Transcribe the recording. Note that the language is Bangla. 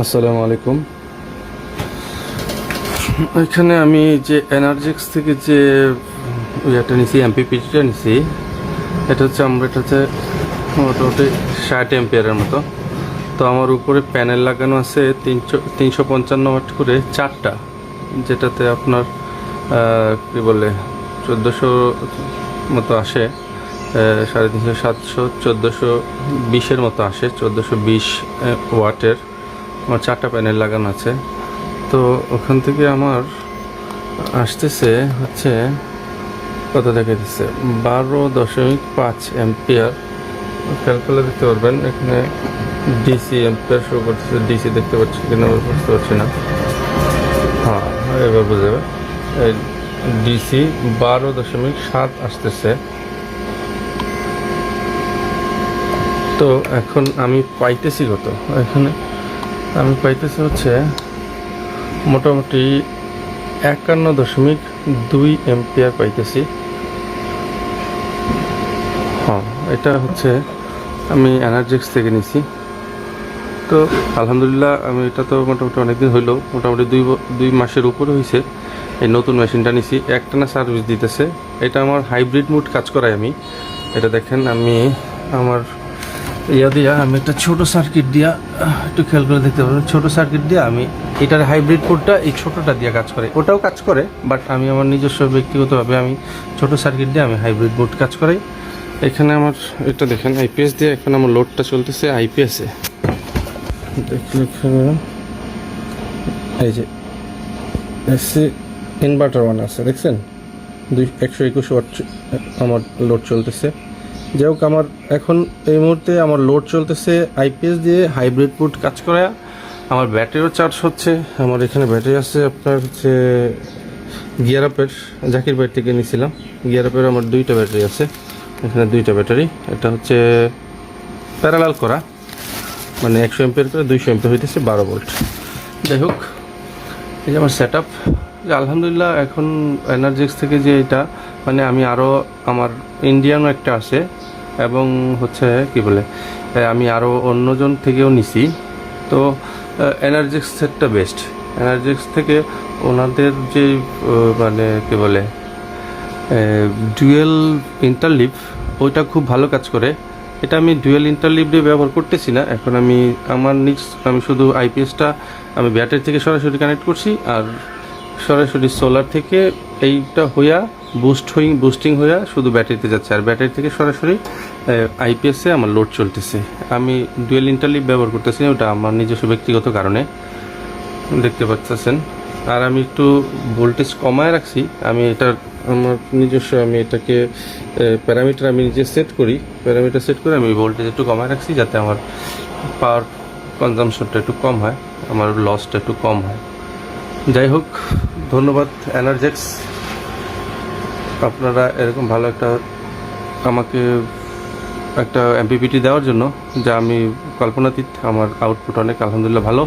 আসসালামু আলাইকুম। এখানে আমি যে এনার্জিক্স থেকে যে ইয়েটা নিছি, এমপিপিটিটা নিছি, এটা হচ্ছে মোটামুটি 60 এম্পিয়ারের মতো। তো আমার উপরে প্যানেল লাগানো আছে 355 ওয়াট করে 4টা, যেটাতে আপনার কি বলে 1400 মতো আসে, 350, 700, 1420-এর মতো আসে, 1420 ওয়াটের আমার 4টা প্যানেল লাগানো আছে। তো ওখান থেকে আমার আসতেছে হচ্ছে কত দেখা দিচ্ছে 12.5 এম্পিয়ার। খেয়াল করলে দেখতে পারবেন এখানে ডিসি এম্পিয়ার শো করতেছে, ডিসি দেখতে পাচ্ছি কিনা বুঝতে পারছি না। হ্যাঁ, এবার বুঝে যাবে। ডিসি 12.7 আসতেছে। তো এখন আমি পাইতেছি কত, এখানে আমি পাইতেছি হচ্ছে মোটামুটি 51.2 এম্পিয়ার পাইতেছি। হ্যাঁ, এটা হচ্ছে আমি এনার্জিক্স থেকে নিছি। তো আলহামদুলিল্লাহ, আমি এটা তো মোটামুটি অনেকদিন হইলো, মোটামুটি দুই মাসের উপরে হয়েছে এই নতুন মেশিনটা নিছি। একটানা সার্ভিস দিতেছে। এটা আমার হাইব্রিড মোড কাজ করাই আমি। এটা দেখেন, আমি আমার আমি একটা ছোট সার্কিট দিয়া, একটু খেয়াল করে দেখতে পারবেন, ছোট সার্কিট দিয়ে আমি এটার হাইব্রিড পোর্টটা এই ছোটটা দিয়ে কাজ করে, ওটাও কাজ করে, বাট আমি আমার নিজস্ব ব্যক্তিগতভাবে আমি ছোট সার্কিট দিয়ে আমি হাইব্রিড মোড কাজ করাই। এখানে আমার এটা দেখেন আইপিএস দিয়ে এখন আমার লোডটা চলতেছে আইপিএসে। দেখলে এই যে এসি ইনভার্টার ওয়ান আছে, দেখছেন 121 ওয়াট আমার লোড চলতেছে। যাই হোক, আমার এখন এই মুহূর্তে আমার লোড চলতেছে আইপিএস দিয়ে হাইব্রিড পোর্ট কাজ করা। আমার ব্যাটারিও চার্জ হচ্ছে। আমার এখানে ব্যাটারি আছে আপনার হচ্ছে গিয়ার আপের, জাকির ভাই থেকে নিয়েছিলাম। গিয়ার আপের আমার 2টা ব্যাটারি আছে, এখানে 2টা ব্যাটারি। এটা হচ্ছে প্যারালাল করা, মানে 100 এম্পিয়ার করে 200 এম্পিয়ার হইতেছে 12 ভোল্ট। যাই হোক, এই যে আমার সেট আপ। আলহামদুলিল্লাহ, এখন এনার্জিক্স থেকে যে এটা, মানে আমি আরও আমার ইন্ডিয়ানও একটা আছে, এবং হচ্ছে কি বলে আমি আরও অন্যজন থেকেও নিছি। তো এনার্জিক্স সেটটা বেস্ট। এনার্জিক্স থেকে ওনাদের যে মানে কি বলে ডুয়েল ইন্টারলিভ, ওইটা খুব ভালো কাজ করে। এটা আমি ডুয়েল ইন্টারলিভ দিয়ে ব্যবহার করতেছি না এখন। আমি শুধু আইপিএসটা আমি ব্যাটারি থেকে সরাসরি কানেক্ট করছি, আর সরাসরি সোলার থেকে এইটা হইয়া বুস্টিং হইয়া শুধু ব্যাটারিতে যাচ্ছে, আর ব্যাটারি থেকে সরাসরি আইপিএসে আমার লোড চলতেছে। আমি ডুয়েল ইন্টারলিভ ব্যবহার করতেছি না, ওটা আমার নিজস্ব ব্যক্তিগত কারণে, দেখতে পাচ্ছেন। আর আমি একটু ভোল্টেজ কমায় রাখছি। আমি এটার আমার নিজস্ব, আমি এটাকে প্যারামিটার আমি নিজে সেট করে আমি ভোল্টেজ একটু কমায় রাখছি, যাতে আমার পাওয়ার কনজামশনটা একটু কম হয়, আমার লসটা একটু কম হয়। যাই হোক, ধন্যবাদ এনার্জিক্স, আপনারা এরকম ভালো আমাকে একটা এমপিপিটি দেওয়ার জন্য, যা আমি কল্পনাতীত। আমার আউটপুট অনেক আলহামদুলিল্লাহ ভালো।